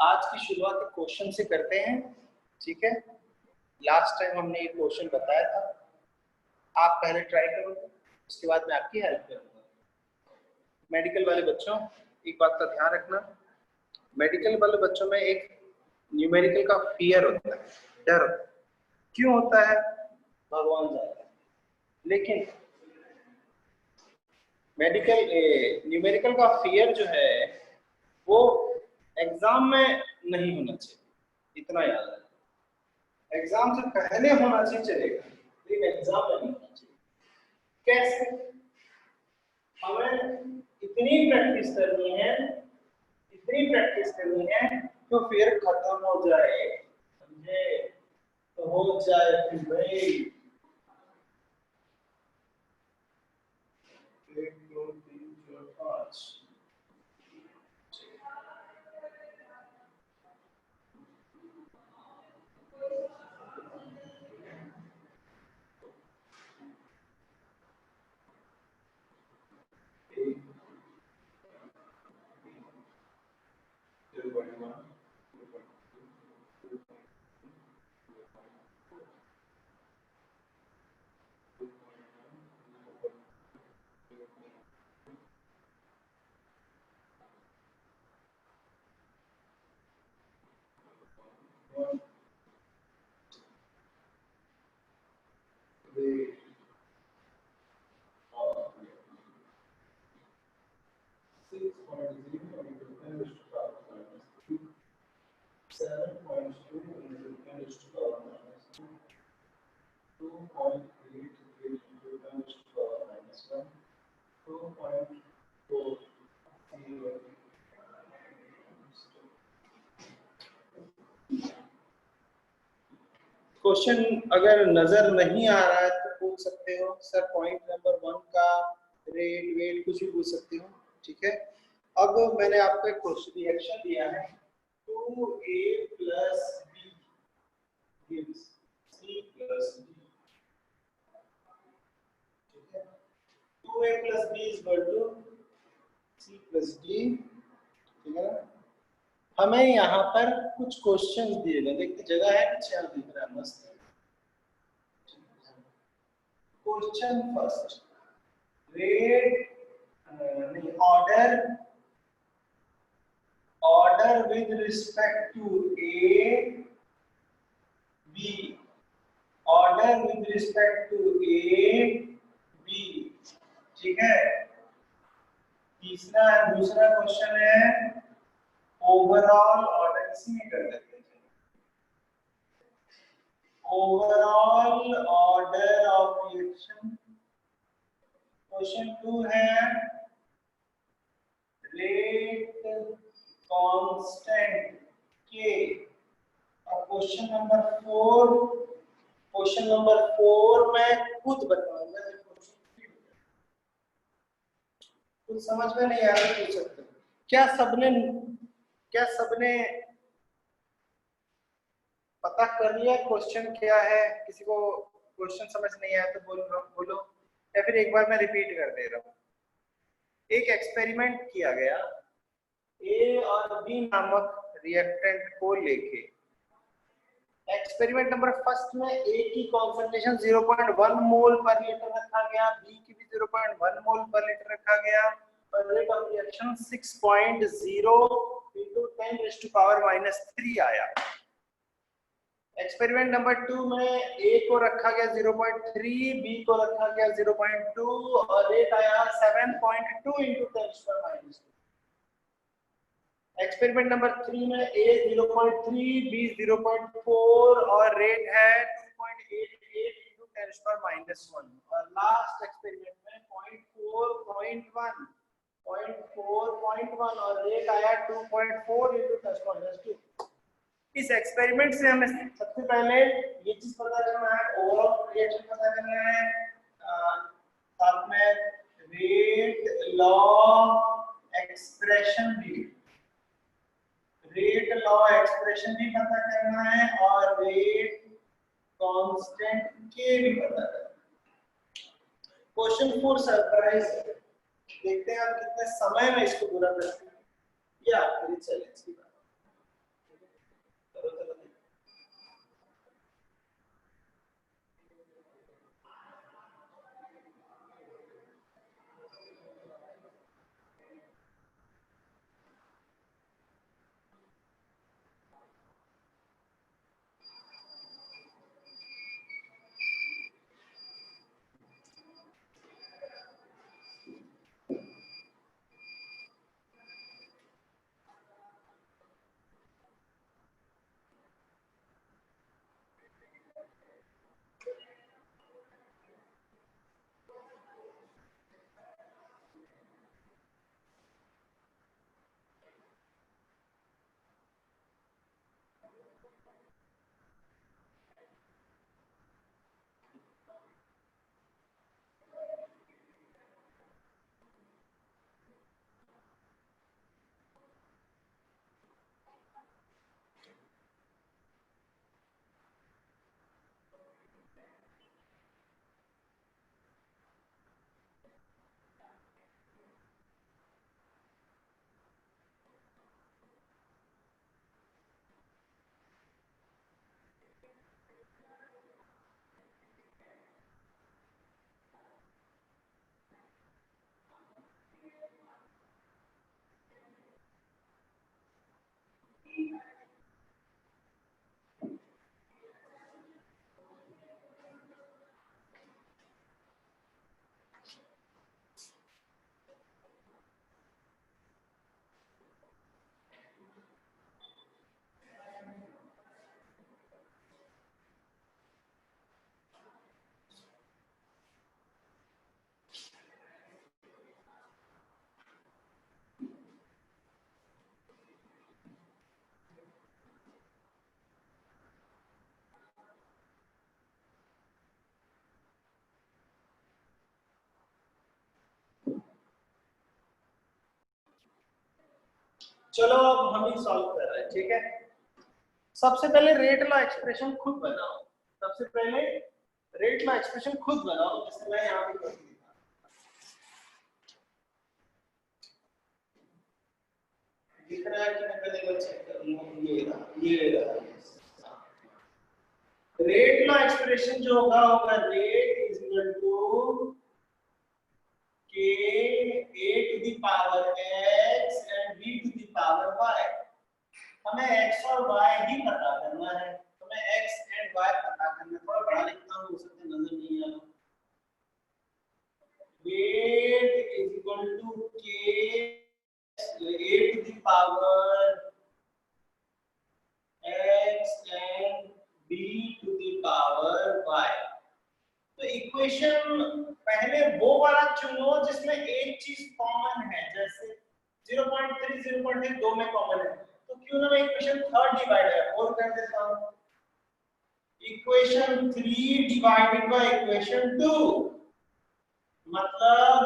आज की शुरुआत एक क्वेश्चन से करते हैं, ठीक है। लास्ट टाइम हमने ये क्वेश्चन बताया था, आप पहले ट्राई करोगे, उसके बाद मैं आपकी हेल्प करूंगा। मेडिकल वाले बच्चों, एक बात का ध्यान रखना, मेडिकल वाले बच्चों में एक न्यूमेरिकल का फियर होता है, डर होता है। क्यों होता है भगवान जानता है, लेकिन मेडिकल न्यूमेरिकल का फियर जो है वो एग्जाम में नहीं होना चाहिए, इतना याद है। एग्जाम से पहले होना चाहिए चलेगा, लेकिन एग्जाम में नहीं होना चाहिए। कैसे? हमें इतनी प्रैक्टिस करनी है, इतनी प्रैक्टिस करनी है तो फिर खत्म हो जाए, समझे? तो हो जाए फिर भाई 1 2 3 4 5 क्वेश्चन अगर नजर नहीं आ रहा है तो पूछ सकते हो सर, पॉइंट नंबर 1 का रेट वेट कुछ भी पूछ सकते हो, ठीक है। अब मैंने आपको एक क्वेश्चन रिएक्शन दिया है, 2a plus b gives c plus d, ठीक है। 2a plus b is equal to c plus d, ठीक है ना। हमें यहाँ पर कुछ क्वेश्चंस दिए गए, देखते जगह है कुछ यहाँ दिख रहा है मस्त। Question first, rate order with respect to A, B, order with respect to A, B, ठीक है। दूसरा क्वेश्चन है ओवरऑल ऑर्डर, इसी में कर लेते हैं। Overall order of reaction. Question 2 है रेट कांस्टेंट के। और क्वेश्चन नंबर 4 मैं खुद बताऊंगा, कुछ समझ में नहीं आ रहा पूछ सकते। क्या सबने पता कर लिया क्वेश्चन क्या है? किसी को क्वेश्चन समझ नहीं आया तो बोलो, या फिर एक बार मैं रिपीट कर दे रहा हूँ। एक एक्सपेरिमेंट किया गया, ए और बी नामक रिएक्टेंट को लेके। एक्सपेरिमेंट नंबर फर्स्ट में ए की कॉन्सेंट्रेशन 0.1 मोल पर लीटर रखा गया, बी की भी 0.1 मोल पर लीटर रखा गया, और रेट ऑफ रिएक्शन 6.0 into 10⁻³ आया। एक्सपेरिमेंट नंबर 2 में ए को रखा गया 0.3, बी को रखा गया 0.2 और रेट आया 7.2 into 10⁻²। एक्सपेरिमेंट नंबर 3 में ए 0.3, बी 0.4 और रेट है 2.88 into 10⁻⁻1। और लास्ट एक्सपेरिमेंट में 0.4 और रेट आया 2.4 into 10⁻²। इस एक्सपेरिमेंट से हमें सबसे पहले ये चीज पता करना है, ओवरऑल रिएक्शन पता करना है, साथ में रेट लॉ एक्सप्रेशन भी पता करना है और रेट कांस्टेंट के भी पता करना है। क्वेश्चन 4 सरप्राइज, देखते हैं आप कितने समय में इसको पूरा करते हैं। या फिर चैलेंज की बात। चलो अब हम ही सॉल्व कर रहे हैं, ठीक है। सबसे पहले रेट लॉ एक्सप्रेशन खुद बनाओ। सबसे पहले रेट लॉ एक्सप्रेशन खुद बनाओ, जैसे मैं यहाँ पे कर दूंगा। दिख रहा है कि मैं पहले एक बार चेक कर लूँ। ये रहा। रेट लॉ एक्सप्रेशन जो होगा rate is equal to k a to the power x and b to the power y। हमें x और y ही पता करना है, हमें x and y पता करना है। थोड़ा बड़ा लिखता हूँ, हो सकता है नजर नहीं आए। Rate is equal to k a to the power x and b to the power y। तो इक्वेशन पहले वो वाला चुनो जिसमें एक चीज कॉमन है, जैसे 0.3 0.3 दो में कॉमन है, तो क्यों ना मैं इक्वेशन थर्ड डिवाइड है 4 कर देता हूं। इक्वेशन 3 डिवाइडेड बाय इक्वेशन 2 मतलब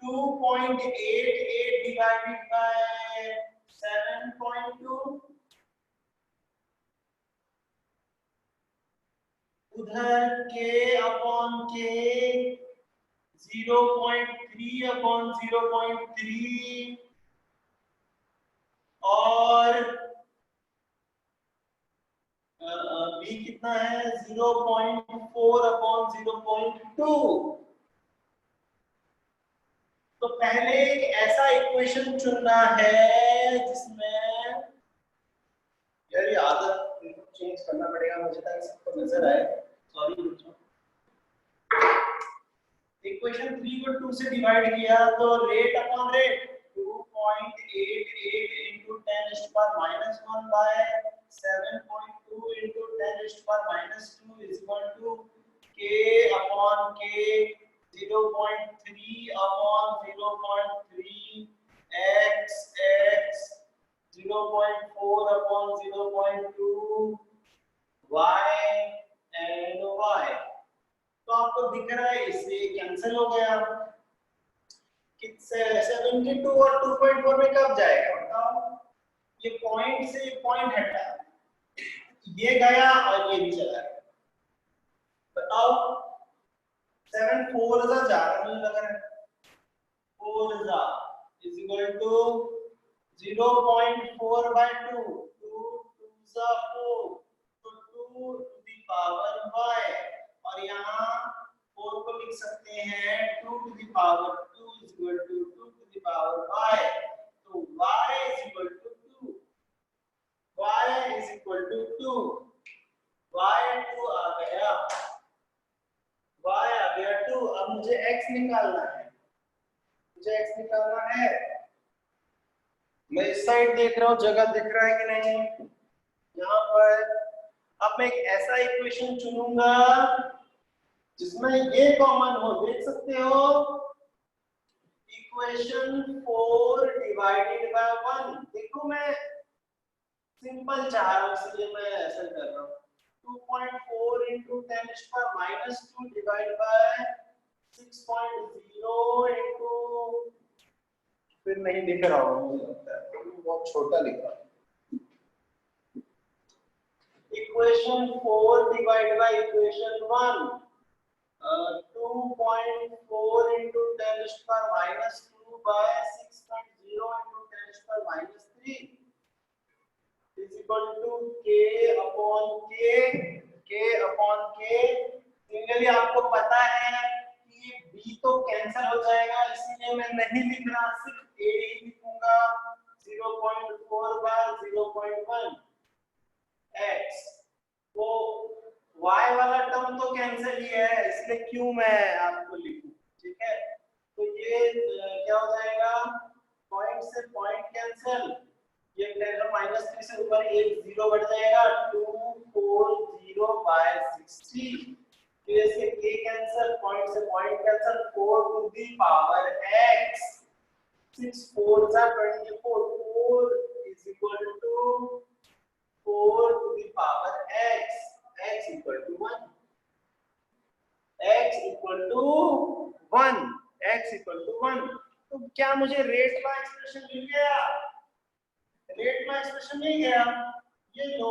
2.88 डिवाइडेड बाय 7.2। उधर k अपॉन k 0.3 अपॉन 0.3 और b कितना है 0.4 अपॉन 0.2। तो पहले एक ऐसा इक्वेशन चुनना है जिसमें यार ये आदत चेंज करना पड़ेगा मुझे ताकि सबको नजर आए। सॉरी बच्चों, इक्वेशन 3 को 2 से डिवाइड किया तो rate upon rate 2.88 into 10 raised to power minus 1 by 7.2 into 10 raised to power minus 2 is equal to k upon k 0.3 upon 0.3 x 0.4 upon 0.2 y and y। तो आपको दिख रहा है इससे कैंसिल हो गया। कितने 72 और 2.4 में कब जाएगा बताओ। ये पॉइंट से पॉइंट हटा, ये गया और ये भी चला गया। बताओ 7 4 जा रहा मुझे लग रहा है 4 is equal to 0.4 by 2 2 2 4 तो 2 to the power y और यहाँ 4 को लिख सकते हैं 2 to the power 2 is equal to 2 to the power y। तो y is equal to 2, y is equal to 2, y2 आ गया, y आ गया 2। अब मुझे x निकालना है, मुझे x निकालना है। मैं इस साइड देख रहा हूँ, जगह दिख रहा है कि नहीं यहाँ पर। अब मैं एक ऐसा इक्वेशन चुनूंगा जिसमें ये कॉमन हो, देख सकते हो इक्वेशन 4 डिवाइडेड बाय 1। देखो मैं सिंपल चाह रहा हूं इसलिए मैं ऐसा कर रहा हूं 2.4 into 10 raised to power minus 2 divided by 6.0 into फिर नहीं दिख रहा होगा मुझे लगता है बहुत छोटा लिखा। Equation 4 divided by equation 1 2.4 into 10 raised to power minus 2 by 6.0 into 10 raised to power minus 3 is equal to k upon k। Singly आपको पता है कि b तो कैंसिल हो जाएगा, इसलिए मैं नहीं लिख रहा, सिर्फ a ही लिखूंगा 0.4 by 0.1 x। वो y वाला टर्म तो कैंसिल ही है, इसलिए क्यों मैं आपको लिखूं, ठीक है। तो ये क्या हो जाएगा, पॉइंट से पॉइंट कैंसिल, ये -3 से ऊपर एक 0 बढ़ जाएगा, 240/60। फिर से k कैंसिल, पॉइंट से point cancel, 4 to the power x, 6 4 24, 4 is equal to 4 to the power x, x equal to 1, x equal to 1, x equal to 1। तो क्या मुझे रेट का एक्सप्रेशन मिल गया, रेट का एक्सप्रेशन मिल गया, ये लो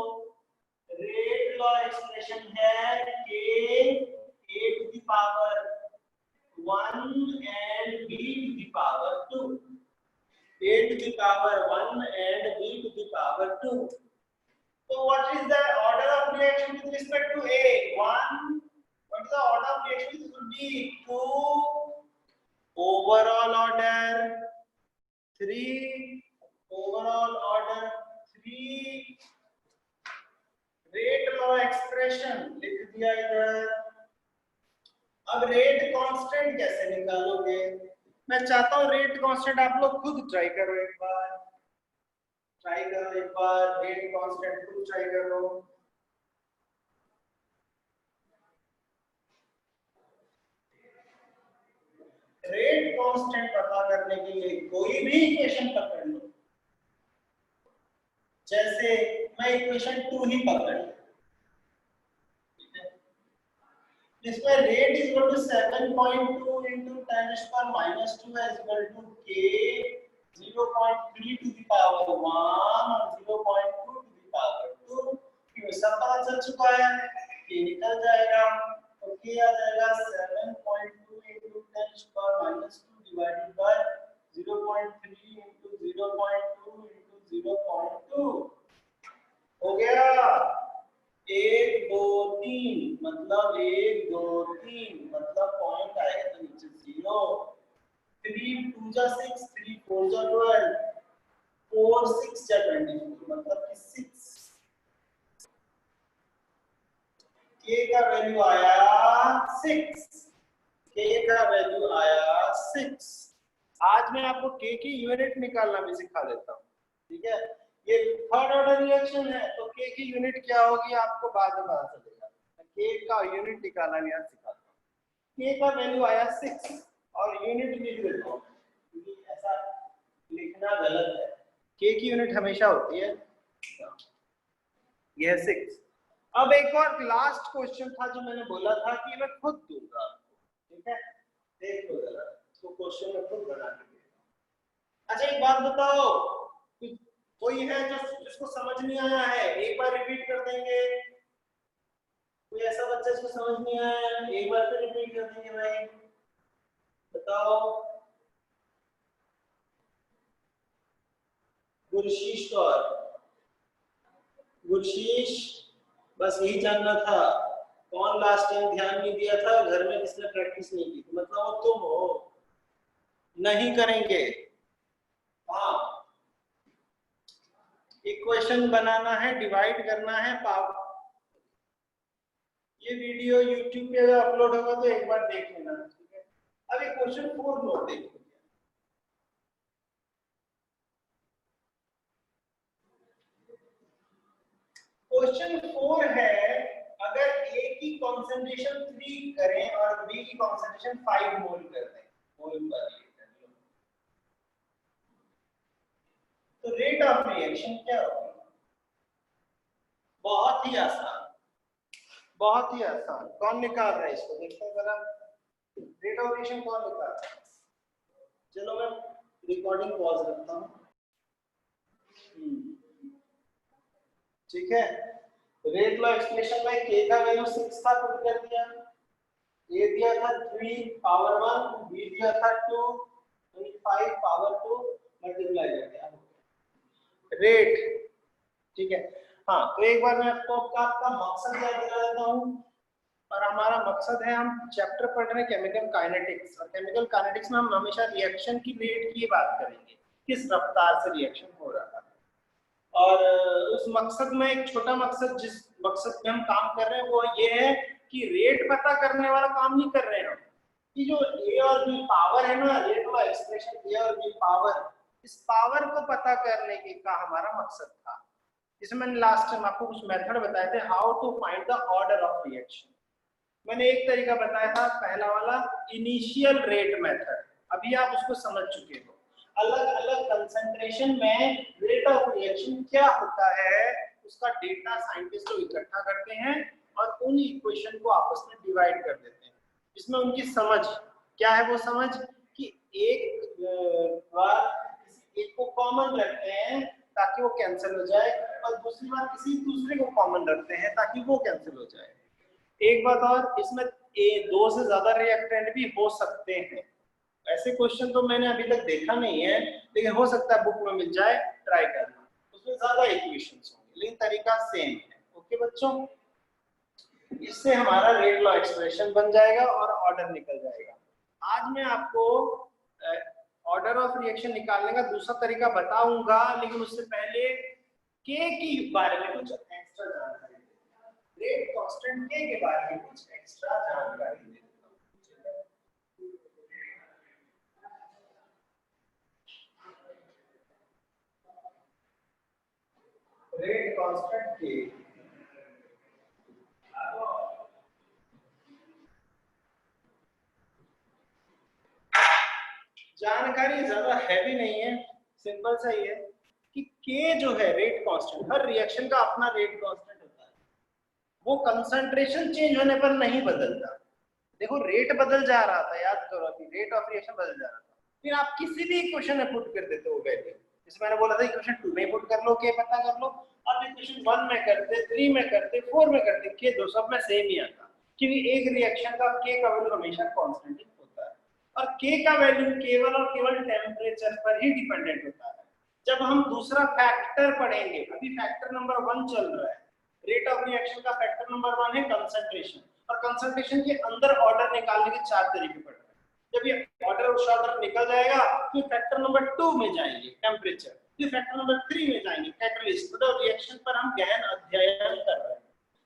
रेट का एक्सप्रेशन है k a to the power 1 and b to the power 2, a to the power 1 and b to the power 2। So what is the order of reaction with respect to a? 1. What is the order of reaction? This would be 2, overall order 3, overall order 3, rate law expression लिख दिया इधर। अब rate constant कैसे निकालोगे, मैं चाहता हूं rate constant आप लोग खुद ट्राई करो, एक बार ट्राई करो, एक बार रेट कांस्टेंट खुद ट्राई करो। रेट कांस्टेंट पता करने के लिए कोई भी इक्वेशन पकड़ लो, जैसे मैं इक्वेशन 2 ही पकड़ लिया, इसमें rate is equal to 7.2 into 10⁻² is equal to k 0.3 to the power 1 और 0.2 to the power 2। ये सब पता चल चुका है, k निकल जाएगा तो k आ जाएगा 7.2 into 10⁻² divided by 0.3 into 0.2 into 0.2 हो गया। 1 2 3 मतलब 1 2 3 मतलब पॉइंट आएगा तो नीचे 0। 3 2 जा 6, 3 4 जा 12, 4 6 जा 24 मतलब कि 6। k का वैल्यू आया 6, k का वैल्यू आया 6। आज मैं आपको k की यूनिट निकालना भी सिखा देता हूँ, ठीक है। ये थर्ड ऑर्डर रिएक्शन है तो k की यूनिट क्या होगी आपको बाद में पता चलेगा, k का यूनिट निकालना भी आज सिखाता हूँ। k का वैल्यू आया 6 और यूनिट लिख देता हूँ क्योंकि ऐसा लिखना गलत है, k की यूनिट हमेशा होती है यह 6। अब एक और लास्ट क्वेश्चन था जो मैंने बोला था कि मैं खुद दूंगा, ठीक है, देख लो जरा तो क्वेश्चन में खुद बना के। अच्छा एक बात बताओ, कोई है जो जिसको समझ नहीं आया है, एक बार रिपीट कर देंगे। कोई ऐसा बच्चा जिसको समझ नहीं आया है, एक बार फिर रिपीट कर देंगे भाई, बताओ। गुरशीष कौर, गुरशीष बस यही जानना था, कौन लास्ट टाइम ध्यान नहीं दिया था घर में, किसने प्रैक्टिस नहीं की, मतलब वो तुम हो, नहीं करेंगे। हाँ इक्वेशन बनाना है, डिवाइड करना है, पावर। ये वीडियो YouTube पे अगर अपलोड होगा तो एक बार देख लेना, ठीक है। अब एक क्वेश्चन 4 नोट देखो, क्वेश्चन 4 है अगर A की कंसंट्रेशन 3 करें और B की कंसंट्रेशन 5 मोल कर दें, मोल पर तो रेट ऑफ रिएक्शन क्या होगी। बहुत ही आसान, बहुत ही आसान। कौन निकाल रहा है इसको, देखते हैं जरा रेट ऑफ रिएक्शन कौन निकाल रहा है। चलो मैं रिकॉर्डिंग पॉज रखता हूँ, ठीक है। रेट लॉ एक्सप्रेशन में k का वैल्यू 6 था, पुट कर दिया, a दिया था 3 पावर 1, b दिया था 2 यानी 5 पावर 2 मल्टीप्लाई कर दिया रेट, ठीक है। हाँ तो एक बार मैं आपको आपका मकसद याद दिला देता हूँ, और हमारा मकसद है हम चैप्टर पढ़ रहे हैं केमिकल काइनेटिक्स, और केमिकल काइनेटिक्स में हम हमेशा रिएक्शन की रेट की बात करेंगे, किस रफ्तार से रिएक्शन हो रहा है। और उस मकसद में एक छोटा मकसद, जिस मकसद में हम काम कर रहे हैं वो ये है कि रेट पता करने वाला काम नहीं कर रहे हैं हम, कि जो ए और बी पावर है ना, रेट वाला एक्सप्रेशन ए और बी पावर, इस पावर को पता करने के का हमारा मकसद था। इसमें मैंने लास्ट टाइम आपको कुछ मेथड बताए थे, how to find the order of reaction. मैंने एक तरीका बताया था, पहला वाला इनिशियल रेट मेथड, अभी आप उसको समझ चुके हो। अलग अलग कंसंट्रेशन में रेट ऑफ रिएक्शन क्या होता है उसका डेटा साइंटिस्ट लोग इकट्ठा करते हैं और उन इक्वेशन को आपस में डिवाइड कर देते हैं। इसमें उनकी समझ क्या है, वो समझ कि एक बार एक को कॉमन रखते हैं ताकि वो कैंसिल हो जाए, और दूसरी बार किसी दूसरे को कॉमन रखते हैं ताकि वो कैंसिल हो जाए। एक बात और, इसमें दो से ज्यादा रिएक्टेंट भी हो सकते हैं। ऐसे क्वेश्चन तो मैंने अभी तक देखा नहीं है, लेकिन हो सकता है बुक में मिल जाए, ट्राई करना। उसमें ज्यादा इक्वेशंस होंगे लेकिन तरीका सेम है। ओके बच्चों, इससे हमारा रेट लॉ एक्सप्रेशन बन जाएगा और ऑर्डर निकल जाएगा। आज मैं आपको ऑर्डर ऑफ रिएक्शन निकालने का दूसरा तरीका बताऊंगा, लेकिन उससे पहले के के बारे में कुछ एक्स्ट्रा जानकारी, रेट कांस्टेंट के बारे में कुछ एक्स्ट्रा जानकारी दे देता हूं। रेट कांस्टेंट के जानकारी ज्यादा हैवी नहीं है, सिंपल सा ही है कि के जो है रेट कांस्टेंट, हर रिएक्शन का अपना रेट कांस्टेंट होता है, वो कंसंट्रेशन चेंज होने पर नहीं बदलता। देखो रेट बदल जा रहा था, याद करो अभी रेट ऑफ रिएक्शन बदल जा रहा था, फिर आप किसी भी इक्वेशन में पुट कर देते हो वैल्यू। जैसे मैंने बोला था इक्वेशन 2 में पुट कर लो, के पता कर लो, अब इक्वेशन 1 में करते, 3 में करते, 4 में करते, के दो सब में सेम ही आता, क्योंकि एक रिएक्शन का के का वैल्यू हमेशा कांस्टेंट होता है, और के का वैल्यू केवल और केवल टेम्परेचर पर ही डिपेंडेंट होता है। जब हम दूसरा फैक्टर पढ़ेंगे, अभी फैक्टर नंबर 1 चल रहा है, रेट ऑफ रिएक्शन का फैक्टर नंबर 1 है कंसंट्रेशन, और कंसंट्रेशन के अंदर ऑर्डर निकालने के 4 तरीके पढ़ रहे हैं। जब ये ऑर्डर और शॉर्टर निकल जाएगा तो फैक्टर नंबर 2 में जाएंगे टेम्परेचर, फिर फैक्टर नंबर 3 में जाएंगे कैटलिस्ट, मतलब रिएक्शन पर हम गहन अध्ययन कर रहे हैं।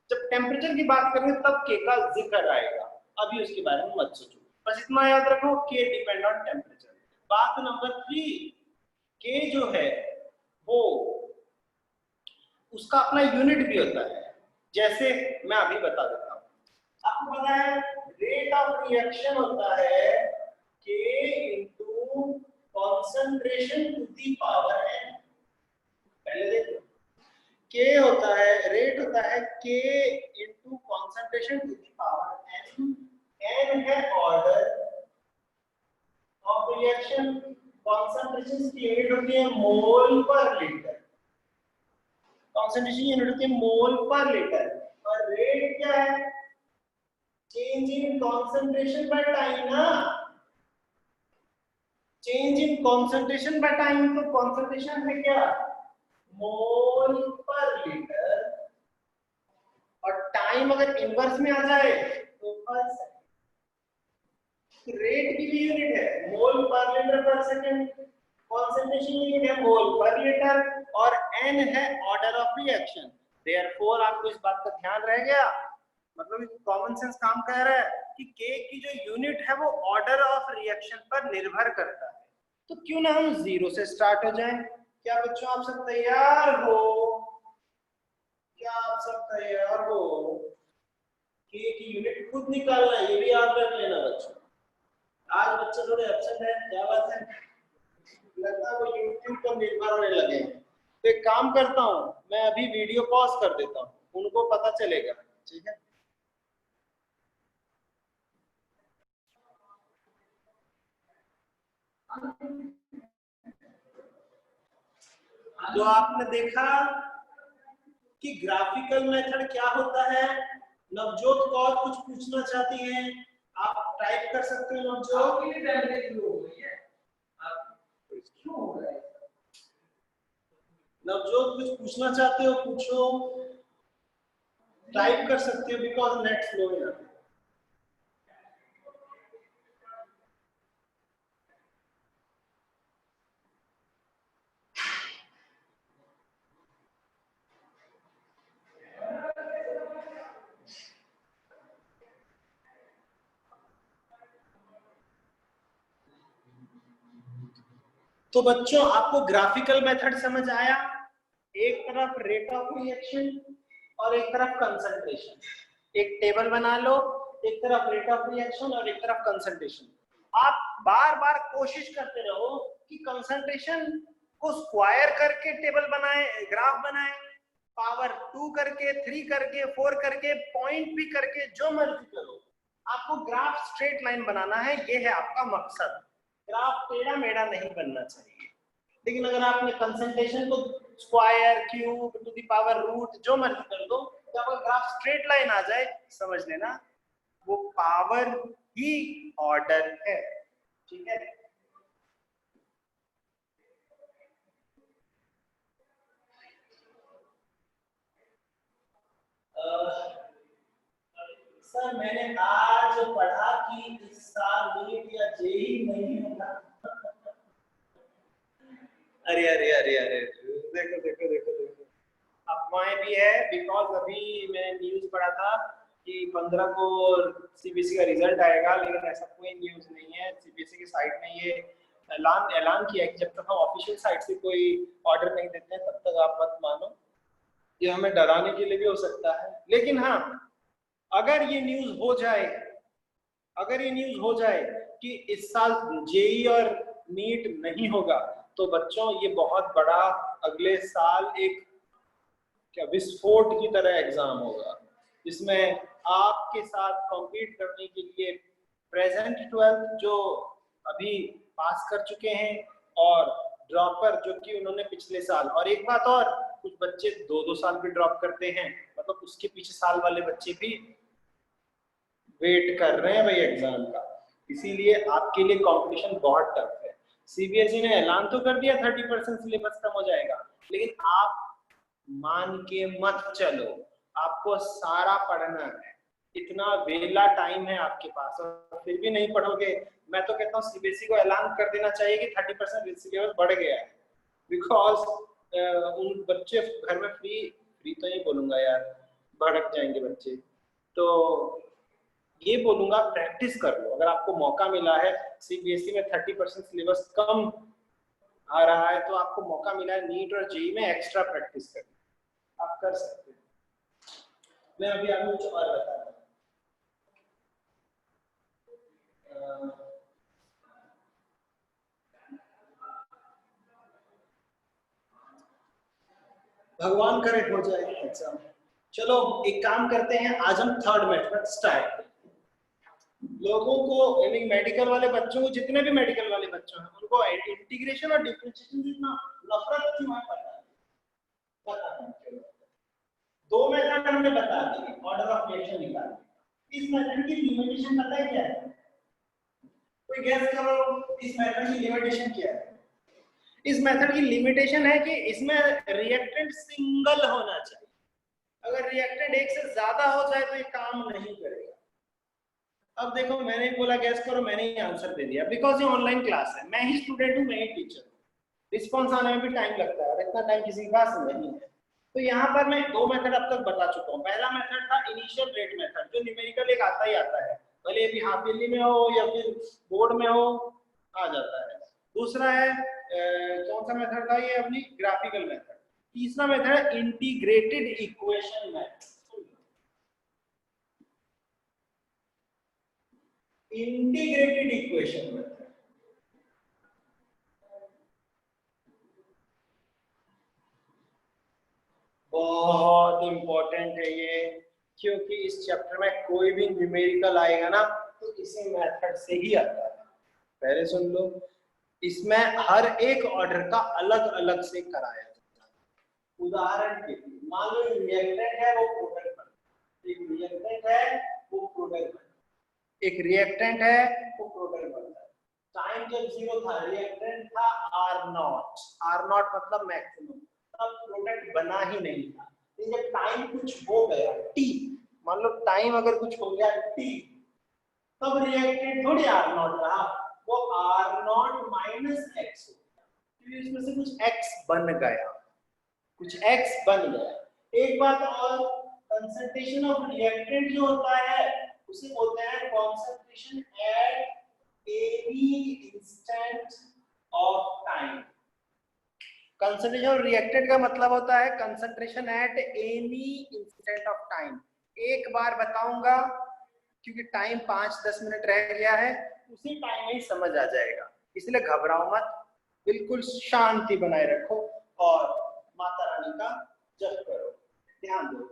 जब टेम्परेचर की बात करेंगे तब के का जिक्र आएगा, अभी उसके बारे में मत सोचो, बस इतना याद रखो के डिपेंड ऑन टेम्परेचर। बात नंबर 3, के जो है वो उसका अपना यूनिट भी होता है, जैसे मैं अभी बता देता हूं। आपको पता है रेट ऑफ रिएक्शन होता है K into concentration to the power n। पहले देखो K होता है, रेट होता है K into concentration to the power n। n है ऑर्डर ऑफ रिएक्शन, कॉन्सेंट्रेशन की यूनिट होती है मोल पर लीटर, कॉन्सेंट्रेशन की यूनिट होती है मोल पर लीटर, और रेट क्या है, change in concentration by time ना, change in concentration by time, तो कॉन्सेंट्रेशन है क्या, मोल पर लीटर, और टाइम अगर इनवर्स में आ जाए तो पर सेकंड। रेट की भी यूनिट है मोल पर लीटर पर सेकंड, कॉन्सेंट्रेशन यूनिट है मोल पर लीटर, और n है ऑर्डर ऑफ रिएक्शन। देयरफॉर आपको इस बात का ध्यान रह गया, मतलब कॉमन सेंस काम कर रहा है कि K की जो यूनिट है वो ऑर्डर ऑफ रिएक्शन पर निर्भर करता है। तो क्यों ना हम 0 से स्टार्ट हो जाएं। क्या बच्चों आप सब तैयार हो, क्या आप सब तैयार हो, K की यूनिट खुद निकालना है, ये भी याद रख लेना बच्चों। आज बच्चे थोड़े एब्सेंट है, क्या बात है, लगता है वो यूट्यूब पर निर्भर होने लगे हैं। तो एक काम करता हूँ, मैं अभी वीडियो पॉज कर देता हूँ, उनको पता चलेगा, ठीक है। तो आपने देखा कि ग्राफिकल मेथड क्या होता है। नवजोत कौर कुछ पूछना चाहती हैं, आप टाइप कर सकते हो नवजोत। नवजोत कुछ पूछना चाहते हो पूछो, टाइप कर सकते हो बिकॉज नेट स्लो है। तो बच्चों आपको ग्राफिकल मेथड समझ आया, एक तरफ रेट ऑफ रिएक्शन और एक तरफ कंसंट्रेशन। एक टेबल बना लो, एक तरफ रेट ऑफ रिएक्शन और एक तरफ कंसंट्रेशन। आप बार बार कोशिश करते रहो कि कंसंट्रेशन को स्क्वायर करके टेबल बनाए, ग्राफ बनाए, पावर 2 करके, 3 करके, 4 करके, पॉइंट भी करके, जो मर्जी करो, आपको ग्राफ स्ट्रेट लाइन बनाना है, ये है आपका मकसद। ग्राफ टेढ़ा मेढ़ा नहीं बनना चाहिए। लेकिन अगर आपने कंसंट्रेशन को square, cube, to the power root जो मर्जी कर दो, तो आपका ग्राफ स्ट्रेट लाइन आ जाए, समझ लेना वो पावर ही ऑर्डर है। ठीक है, सर मैंने आज पढ़ा कि इस साल नीट या जेईई नहीं होगा। अरे अरे अरे अरे देखो देखो देखो देखो, अफवाहें भी है। बिकॉज अभी मैंने न्यूज पढ़ा था कि 15 को सीबीएसई का रिजल्ट आएगा, लेकिन ऐसा कोई न्यूज नहीं है। सीबीएसई की साइट ने ये ऐलान किया है कि जब तक हम ऑफिशियल साइट से कोई ऑर्डर नहीं देते हैं तब तक आप मत मानो। ये हमें डराने के लिए भी हो सकता है, लेकिन हाँ, अगर ये न्यूज हो जाए, अगर ये न्यूज हो जाए कि इस साल जेईई और नीट नहीं होगा, तो बच्चों ये बहुत बड़ा अगले साल एक क्या विस्फोट की तरह एग्जाम होगा, जिसमें आपके साथ कॉम्पीट करने के लिए प्रेजेंट 12th जो अभी पास कर चुके हैं और ड्रॉपर जो कि उन्होंने पिछले साल, और एक बात और, कुछ बच्चे 2-2 साल भी ड्रॉप करते हैं, मतलब उसके पीछे साल वाले बच्चे भी वेट कर रहे हैं भाई एग्जाम का। इसीलिए आपके लिए कंपटीशन बहुत टफ है। सीबीएसई ने ऐलान तो कर दिया 30% सिलेबस कम हो जाएगा, लेकिन आप मान के मत चलो, आपको सारा पढ़ना है। इतना वेला टाइम है आपके पास और फिर भी नहीं पढ़ोगे। मैं तो कहता हूँ सीबीएसई को ऐलान कर देना चाहिए कि 30% सिलेबस बढ़ गया है, बिकॉज उन बच्चे घर में फ्री तो नहीं बोलूंगा यार, भड़क जाएंगे बच्चे, तो ये बोलूंगा प्रैक्टिस कर लो। अगर आपको मौका मिला है, सीबीएसई में 30% सिलेबस कम आ रहा है, तो आपको मौका मिला है नीट और जेईई में एक्स्ट्रा प्रैक्टिस करने, आप कर सकते हैं। मैं अभी आपको कुछ और बताता हूँ। भगवान करे हो जाए एग्जाम। चलो एक काम करते हैं, आज हम थर्ड मेथड स्टार्ट। लोगों को यानी मेडिकल वाले बच्चों को, जितने भी मेडिकल वाले बच्चों हैं, उनको इंटीग्रेशन और डिफरेंशिएशन से इतना नफरत क्यों है पता नहीं। दो मेथड हमने बता दी, ऑर्डर ऑफ रिएक्शन निकाल। इस मेथड की लिमिटेशन पता है क्या है? कोई गेस करो, इस मेथड की लिमिटेशन क्या है? इस मेथड की लिमिटेशन है कि इसमें रिएक्टेंट सिंगल होना चाहिए। अगर रिएक्टेंट एक से ज्यादा हो जाए तो ये काम नहीं करेगा। अब देखो, मैंने ही बोला गैस करो, मैंने ही आंसर दे दिया, बिकॉज ये ऑनलाइन क्लास है, मैं ही स्टूडेंट हूँ, मैं ही टीचर हूँ, रिस्पॉन्स आने में भी टाइम लगता है और इतना टाइम किसी के पास नहीं है। तो यहाँ पर मैं दो मेथड अब तक बता चुका हूँ। पहला मेथड था इनिशियल रेट मेथड, जो न्यूमेरिकल एक आता ही आता है, भले ये भी हाफ ईयरली में हो या फिर बोर्ड में हो, आ जाता है। दूसरा है कौन सा मेथड था ये, अपनी ग्राफिकल मेथड। तीसरा मेथड है integrated equation method. Integrated equation method बहुत इंपॉर्टेंट है ये, क्योंकि इस चैप्टर में कोई भी न्यूमेरिकल आएगा ना तो इसी मेथड से ही आता है। पहले सुन लो, इसमें हर एक ऑर्डर का अलग अलग से कराया जाता है। उदाहरण के लिए मान लो रिएक्टेंट है, वो प्रोडक्ट बनता है, एक रिएक्टेंट है वो प्रोडक्ट बनता है, एक रिएक्टेंट है वो प्रोडक्ट बनता है। टाइम जब 0 था, रिएक्टेंट था R0 मतलब मैक्सिमम, तब प्रोडक्ट बना ही नहीं था। जब टाइम कुछ हो गया T, मान लो टाइम अगर कुछ हो गया T, तब रिएक्टेंट थोड़ी R0 रहा, वो R0 माइनस X हो गया, इसमें से कुछ X बन गया, कुछ X बन गया। एक बात और, कंसंट्रेशन ऑफ रिएक्टेंट जो होता है उसे बोलते हैं concentration at any instant of time. Concentration of reactant का मतलब होता है concentration at any instant of time. एक बार बताऊंगा क्योंकि टाइम 5-10 मिनट रह गया है, उसी टाइम में ही समझ आ जाएगा, इसलिए घबराओ मत, बिल्कुल शांति बनाए रखो और माता रानी का जप करो। ध्यान दो,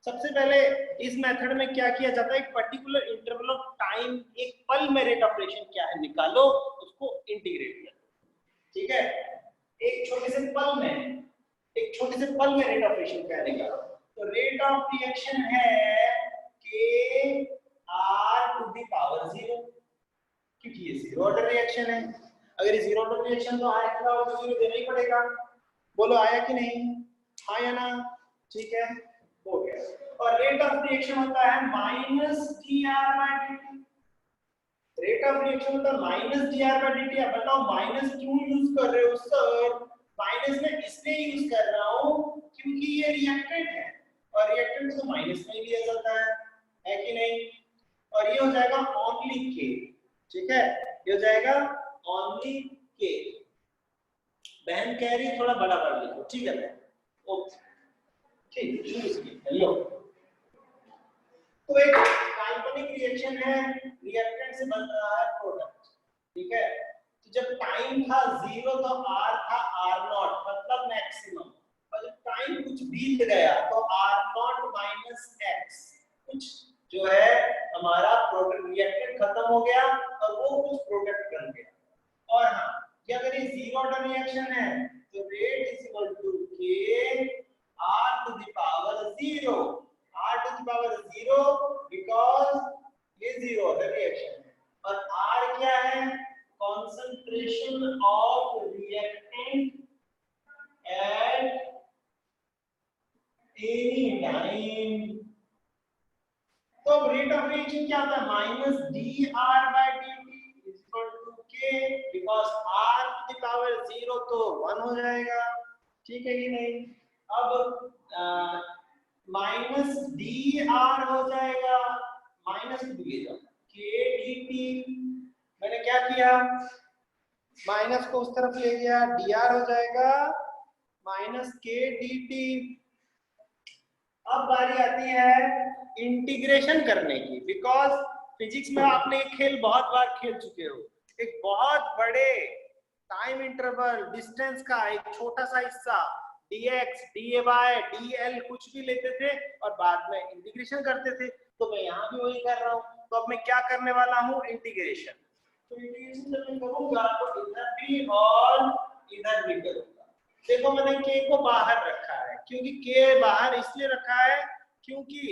सबसे पहले इस मेथड में क्या किया जाता है, एक पर्टिकुलर इंटरवल ऑफ टाइम, एक पल में रेट ऑफ रिएक्शन क्या है निकालो, उसको इंटीग्रेट करो। ठीक है, एक छोटे से पल में रेट ऑफ रिएक्शन क्या निकालो, तो रेट ऑफ रिएक्शन है के आर टू द पावर 0, क्योंकि ये जीरो ऑर्डर रिएक्शन है। अगर ये जीरो ऑर्डर रिएक्शन तो आर का ऑर्डर 0 देना ही पड़ेगा। बोलो आया कि नहीं, हाँ या ना? ठीक है, हो गया। और रेट ऑफ रिएक्शन होता है minus d r by d t. Rate of reaction होता है minus d r by d t. अब बताओ माइनस क्यों यूज कर रहे हो सर? माइनस में इसलिए यूज कर रहा हूं क्योंकि ये रिएक्टेंट है और रिएक्टेंट को तो माइनस में लिया जाता है कि नहीं? और ये हो जाएगा ओनली के। ठीक है, ये हो जाएगा ओनली के। बहन कह रही थोड़ा बड़ा कर लिखो, ठीक है? ओके, ठीक, शुरू कीजिए। लो, तो एक काल्पनिक रिएक्शन है, रिएक्टेंट से बन रहा है प्रोडक्ट। ठीक है, तो जब टाइम था 0 तो आर था R0 मतलब मैक्सिमम, और जब टाइम कुछ बीत गया तो R0 माइनस एक्स, कुछ जो है हमारा प्रोडक्ट रिएक्टेंट खत्म हो गया और वो कुछ प्रोडक्ट बन गया। और हाँ, ये अगर ये जीरो ऑर्डर रिएक्शन है तो rate is equal to k r to the power 0, r to the power 0 because ये जीरो ऑर्डर रिएक्शन है। और r क्या है? concentration of reactant at any time। तो रेट ऑफ रिएक्शन क्या होता है? Minus d r by d t is equal to k, because r to the power 0 तो 1 हो जाएगा। ठीक है कि नहीं? अब माइनस डी आर हो जाएगा, माइनस के डी टी। मैंने क्या किया, माइनस को उस तरफ ले गया, डी आर हो जाएगा माइनस के डी टी। अब बारी आती है इंटीग्रेशन करने की, बिकॉज फिजिक्स में आपने एक खेल बहुत बार खेल चुके हो, एक बहुत बड़े टाइम इंटरवल डिस्टेंस का एक छोटा सा हिस्सा dx, dy, dl कुछ भी लेते थे और बाद में इंटीग्रेशन करते थे। तो मैं यहाँ भी वही कर रहा हूँ। तो अब मैं क्या करने वाला हूँ? इंटीग्रेशन। तो इंटीग्रेशन जब मैं करूंगा तो इधर भी और इधर भी करूंगा। देखो मैंने k को बाहर रखा है, क्योंकि k बाहर इसलिए रखा है क्योंकि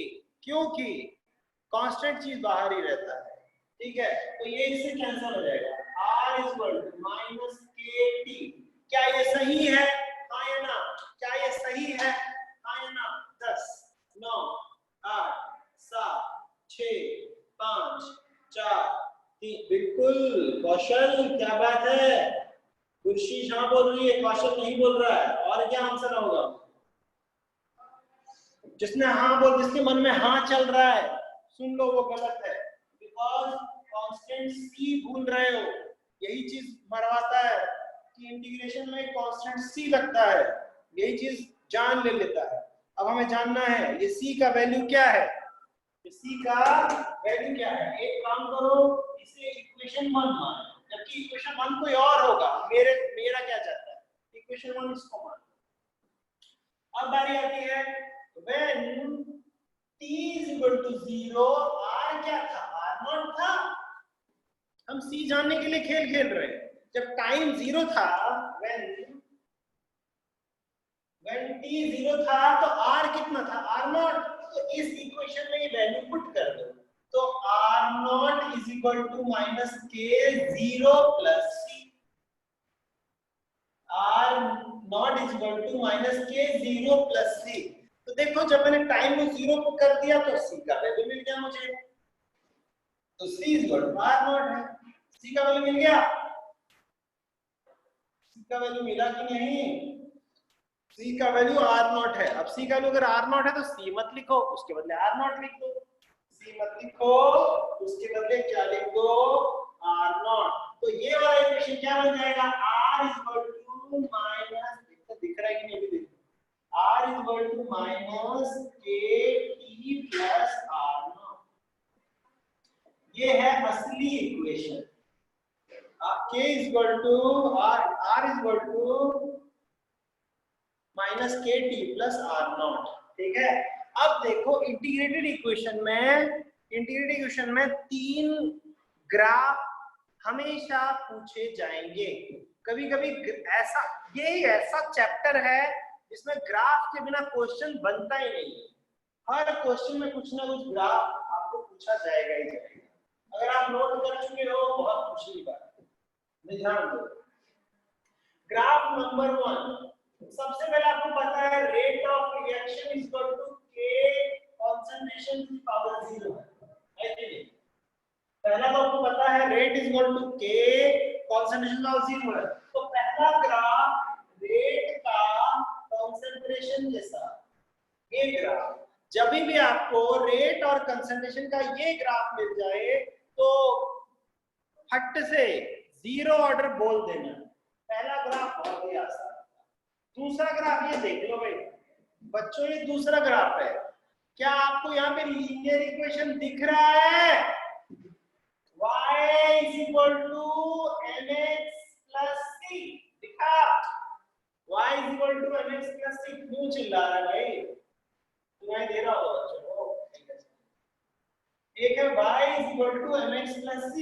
कांस्टेंट चीज बाहर ही रहता है। ठीक है, तो ये इससे कैंसिल हो जाएगा, r is equal to minus kt। क्या ये सही है? हाँ या ना? क्या ये सही है? हाँ या ना? 10, 9, 8, 7, 6, 5, 4, 3। बिल्कुल कौशल, क्या बात है? खुशी हाँ बोल रही है, कौशल नहीं बोल रहा है। और क्या आंसर होगा? जिसने हाँ बोल, जिसके मन में हाँ चल रहा है, सुन लो वो गलत है, बिकॉज कांस्टेंट सी भूल रहे हो। यही चीज मरवाता है कि इंटीग्रेशन में कांस्टेंट सी लगता है, यही चीज जान ले लेता है। अब हमें जानना है ये सी का वैल्यू क्या है, ये सी का वैल्यू क्या है। एक काम करो, इसे इक्वेशन 1 मान, जबकि इक्वेशन 1 कोई और होगा, मेरा क्या चाहता है, इक्वेशन 1 इसको मान। अब बारी आती है when t is equal to 0, r क्या था? r0 था। हम c जानने के लिए खेल रहे हैं। जब टाइम 0 था, when t 0 था तो r कितना था? r0। तो इस इक्वेशन में ये वैल्यू पुट कर दो, तो r0 is equal to minus k0 plus c। r0 is equal to minus k0 plus c। तो देखो जब मैंने टाइम को 0 को कर दिया तो c का वैल्यू मिल गया मुझे, तो c is equal to r0 है। c का वैल्यू मिल गया, c का वैल्यू मिला कि नहीं? c का वैल्यू r0 है। अब c का वैल्यू अगर r0 है तो c मत लिखो, उसके बदले r0 लिख दो। c मत लिखो, उसके बदले क्या लिख दो? r0। तो ये वाला इक्वेशन क्या बन जाएगा? r is equal to minus, दिख R is equal to minus KT plus R0। ये है असली equation. K is equal to R is equal to minus KT plus R0। ठीक है, अब देखो इंटीग्रेटेड इक्वेशन में तीन ग्राफ हमेशा पूछे जाएंगे। कभी कभी ऐसा, यही ऐसा चैप्टर है जिसमें ग्राफ के बिना क्वेश्चन बनता ही नहीं है। हर क्वेश्चन में कुछ ना कुछ ग्राफ आपको पूछा जाएगा ही जाएगा। अगर आप नोट कर चुके हो बहुत खुशी की बात है। ध्यान दो, ग्राफ नंबर 1, सबसे पहले आपको पता है rate of reaction is equal to K concentration की पावर 0 है कि नहीं? पहला तो आपको पता है rate is equal to K concentration power 0 है। तो पहला ग्राफ रेट का कंसंट्रेशन के साथ ये ग्राफ, जब भी आपको रेट और कंसंट्रेशन का ये ग्राफ मिल जाए तो हट से जीरो ऑर्डर बोल देना। पहला ग्राफ बहुत ही आसान। दूसरा ग्राफ ये देख लो भाई बच्चों, ये दूसरा ग्राफ है। क्या आपको यहाँ पे लीनियर इक्वेशन दिख रहा है? y is equal to mx plus c दिखा? y is equal to mx plus c क्यों चिल्ला रहा है भाई? तुम्हें दे रहा होगा बच्चों को। एक है y is equal to mx plus c।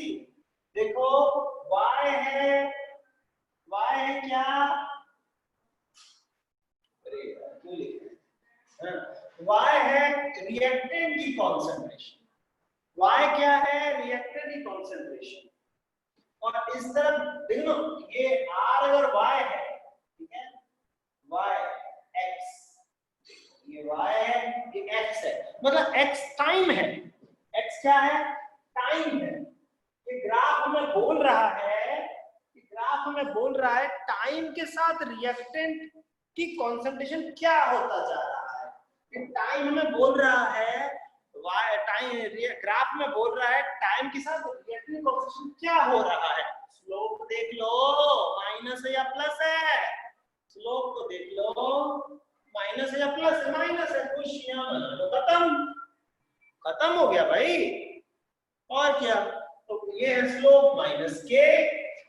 देखो y है क्या? y है रिएक्टेंट की कॉन्सेंट्रेशन। y क्या है? रिएक्टेंट की कॉन्सेंट्रेशन। और इस तरफ देखो ये r अगर y है, ठीक है, y x, ये y है, ये x है, मतलब x टाइम है। x क्या है? टाइम है। ये ग्राफ हमें बोल रहा है टाइम के साथ रिएक्टेंट की कॉन्सेंट्रेशन क्या होता जा रहा है। ये टाइम हमें बोल रहा है, ग्राफ में बोल रहा है टाइम के साथ रिएक्टेंट कॉन्सेंट्रेशन क्या हो रहा है। स्लोप देख लो, माइनस है या प्लस है? स्लोप को देख लो, माइनस है या प्लस है? माइनस है। खुशियां मना लो, खत्म हो गया भाई। और क्या? तो ये है स्लोप माइनस के,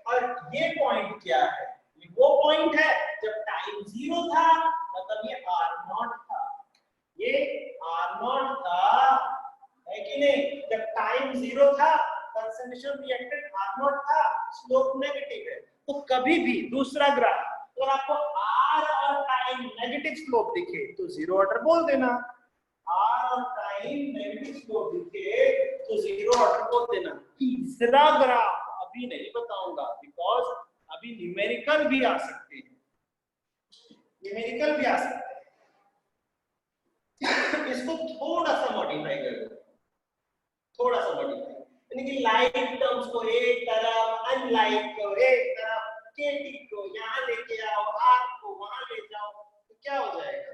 और ये पॉइंट क्या है? ये वो पॉइंट है जब टाइम 0 था, मतलब ये R0 था। ये R0 था, है कि नहीं? जब टाइम 0 था, कंसंट्रेशन रिएक्टेंट R0 था, स्लोप नेगेटिव है। तो कभी भी दूसरा ग्राफ तो आपको R और टाइम नेगेटिव स्लोप दिखे तो जीरो ऑर्डर बोल देना। R और टाइम नेगेटिव स्लोप दिखे तो जीरो ऑर्डर बोल देना। तीसरा ग्राफ अभी नहीं बताऊंगा बिकॉज अभी न्यूमेरिकल भी आ सकते हैं, इसको थोड़ा सा मॉडिफाई कर दो, यानी कि लाइक टर्म्स को एक तरफ, अनलाइक को एक तरफ, KT को यहाँ लेके आओ, R को वहां ले जाओ, तो क्या हो जाएगा?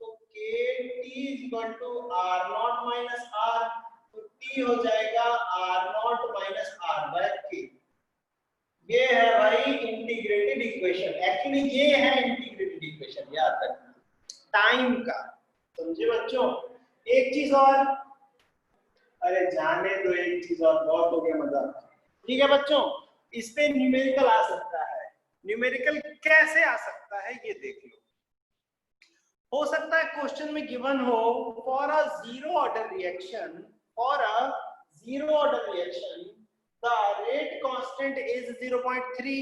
तो KT is equal to R0 minus R, तो T हो जाएगा R0 minus R by K। ये है भाई इंटीग्रेटेड इक्वेशन। एक्चुअली ये है इंटीग्रेटेड इक्वेशन, याद रखना टाइम का। समझे बच्चों? एक चीज और, अरे जाने दो, एक चीज और, बहुत हो गया मजा। ठीक है बच्चों, इस पे न्यूमेरिकल आ सकता है। न्यूमेरिकल कैसे आ सकता है ये देख लो। हो सकता है क्वेश्चन में गिवन हो for a zero order reaction, the rate constant is 0.3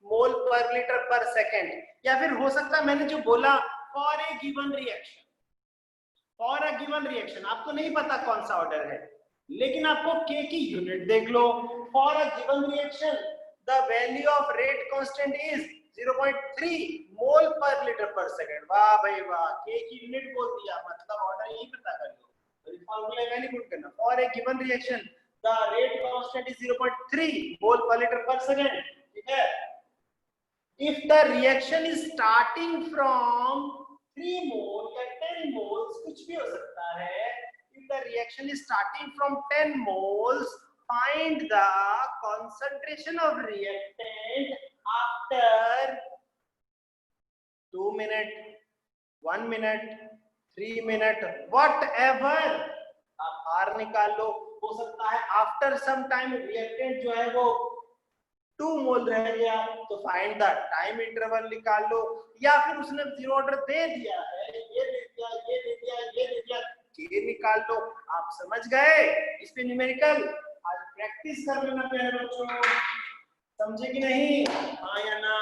mole per litre पर सेकेंड। या फिर हो सकता है मैंने जो बोला फॉर ए गिवन रिएक्शन, आपको नहीं पता कौन सा ऑर्डर है, लेकिन आपको के की यूनिट देख लो। For a given reaction the value of rate constant is 0.3 mole per litre पर सेकेंड। वाह भाई वाह, के की यूनिट बोल दिया, मतलब ऑर्डर यही पता कर लो, तो फार्मूला वैल्यू करना। For a given reaction the rate constant is 0.3 mole per liter per second। ठीक है, if the reaction is starting from 3 mole या 10 moles, कुछ भी हो सकता है, if the reaction is starting from 10 moles, find the concentration of reactant after 2 minutes, 1 minute, 3 minute, what ever आप are निकाल लो। हो सकता है आफ्टर सम टाइम रिएक्टेंट जो है वो 2 मोल रह गया, तो फाइंड द टाइम इंटरवल निकाल लो। या फिर उसने जीरो ऑर्डर दे दिया है, ये दे दिया, ये दे दिया, ये दे दिया, ये निकाल लो। आप समझ गए इस पे न्यूमेरिकल? आज प्रैक्टिस कर लेना प्यारे बच्चों, समझे कि नहीं? हाँ या ना?